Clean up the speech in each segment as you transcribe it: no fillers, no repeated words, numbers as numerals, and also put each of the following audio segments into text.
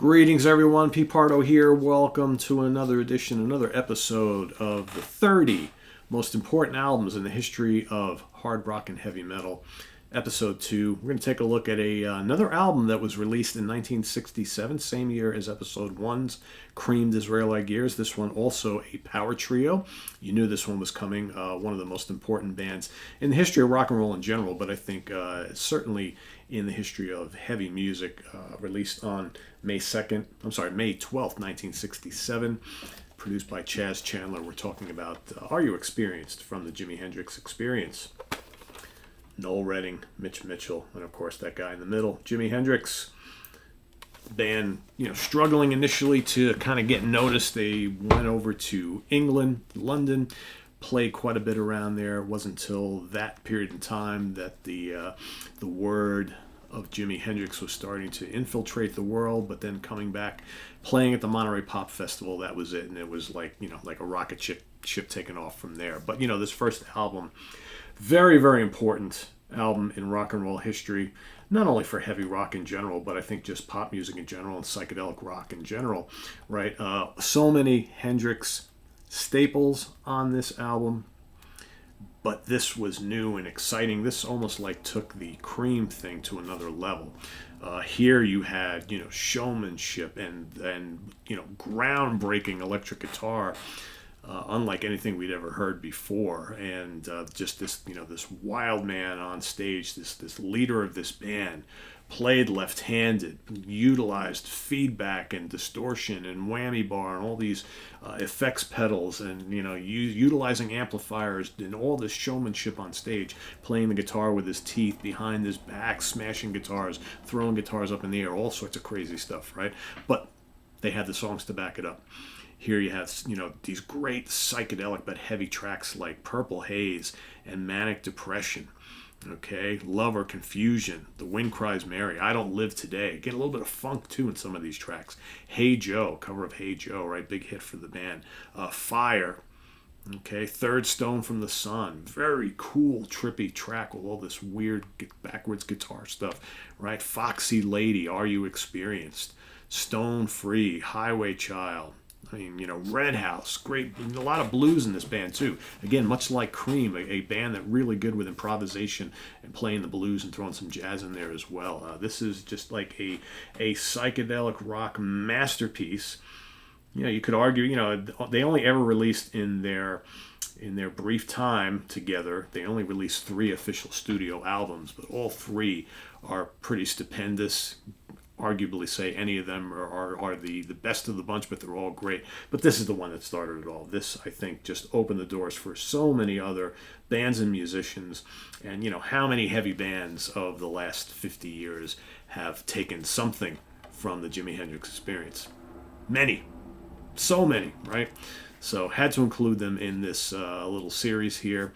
Greetings, everyone. Pete Pardo here. Welcome to another edition, another episode of the 30 most important albums in the history of hard rock and heavy metal. Episode 2. We're going to take a look at another album that was released in 1967, same year as Episode 1's Cream Disraeli Gears. This one also a power trio. You knew this one was coming. One of the most important bands in the history of rock and roll in general, but I think certainly in the history of heavy music. Released on May 12th, 1967. Produced by Chaz Chandler. We're talking about Are You Experienced from the Jimi Hendrix Experience. Noel Redding, Mitch Mitchell, and of course that guy in the middle, Jimi Hendrix. Band, struggling initially to kind of get noticed. They went over to England, London, played quite a bit around there. It wasn't until that period in time that the word of Jimi Hendrix was starting to infiltrate the world, but then coming back, playing at the Monterey Pop Festival, that was it, and it was like a rocket ship taking off from there. But this first album, very, very important album in rock and roll history, not only for heavy rock in general, but I think just pop music in general and psychedelic rock in general, right? So many Hendrix staples on this album, but this was new and exciting. This almost like took the Cream thing to another level. Here you had, showmanship and groundbreaking electric guitar, unlike anything we'd ever heard before, and just this this wild man on stage, this leader of this band, played left-handed, utilized feedback and distortion and whammy bar and all these effects pedals, and utilizing amplifiers and all this showmanship on stage, playing the guitar with his teeth behind his back, smashing guitars, throwing guitars up in the air, all sorts of crazy stuff, right? But they had the songs to back it up. Here you have, these great psychedelic but heavy tracks like Purple Haze and Manic Depression. Okay, Love or Confusion, The Wind Cries Mary, I Don't Live Today. Get a little bit of funk too in some of these tracks. Hey Joe, cover of Hey Joe, right? Big hit for the band. Fire. Okay, Third Stone from the Sun, very cool, trippy track with all this weird backwards guitar stuff, right? Foxy Lady, Are You Experienced? Stone Free, Highway Child. I mean, Red House, great, a lot of blues in this band too. Again, much like Cream, a band that really good with improvisation and playing the blues and throwing some jazz in there as well. This is just like a psychedelic rock masterpiece. You could argue, they only ever released in their brief time together, they only released 3 official studio albums, but all 3 are pretty stupendous. Arguably say any of them are the best of the bunch, but they're all great. But this is the one that started it all. This, I think, just opened the doors for so many other bands and musicians. And, how many heavy bands of the last 50 years have taken something from the Jimi Hendrix Experience? Many. So many, right? So had to include them in this little series here.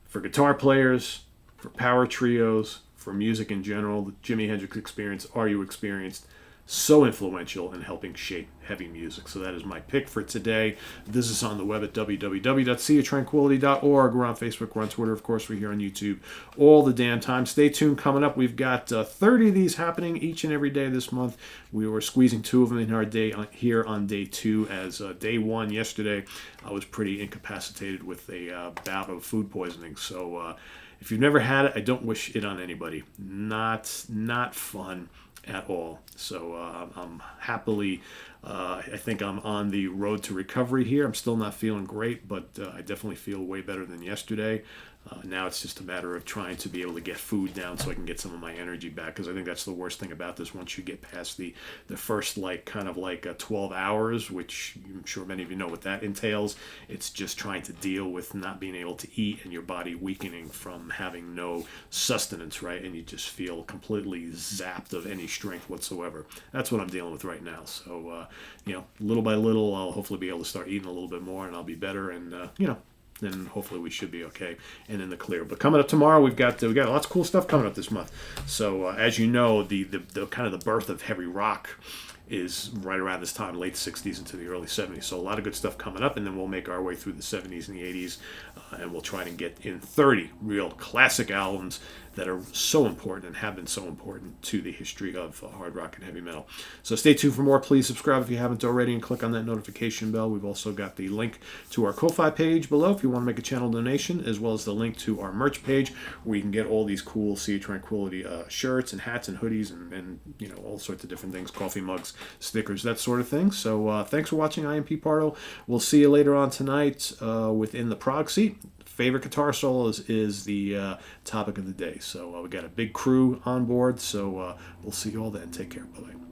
For guitar players, for power trios, for music in general, the Jimi Hendrix Experience, Are You Experienced? So influential in helping shape heavy music. So that is my pick for today. This is on the web at www.seaoftranquility.org. We're on Facebook, we're on Twitter, of course, we're here on YouTube all the damn time. Stay tuned. Coming up, we've got 30 of these happening each and every day this month. We were squeezing 2 of them in our day here on day 2, as day 1 yesterday I was pretty incapacitated with a bout of food poisoning. So if you've never had it, I don't wish it on anybody. Not fun at all. So I'm happily, I think I'm on the road to recovery here. I'm still not feeling great, but I definitely feel way better than yesterday. Now it's just a matter of trying to be able to get food down so I can get some of my energy back, because I think that's the worst thing about this. Once you get past the first 12 hours, which I'm sure many of you know what that entails, it's just trying to deal with not being able to eat and your body weakening from having no sustenance, right? And you just feel completely zapped of any strength whatsoever. That's what I'm dealing with right now. So, little by little, I'll hopefully be able to start eating a little bit more and I'll be better, and, then hopefully we should be okay and in the clear. But coming up tomorrow, we got lots of cool stuff coming up this month. So as you know, the kind of the birth of heavy rock is right around this time, late 60s into the early 70s. So a lot of good stuff coming up, and then we'll make our way through the 70s and the 80s, and we'll try to get in 30 real classic albums that are so important and have been so important to the history of hard rock and heavy metal. So stay tuned for more. Please subscribe if you haven't already and click on that notification bell. We've also got the link to our Ko-Fi page below if you want to make a channel donation, as well as the link to our merch page where you can get all these cool Sea of Tranquility shirts and hats and hoodies and all sorts of different things, coffee mugs, stickers, that sort of thing. So thanks for watching. I am Pete Pardo. We'll see you later on tonight within the Prog Seat. Favorite guitar solos is the topic of the day. So we got a big crew on board. So we'll see you all then. Take care. Bye-bye.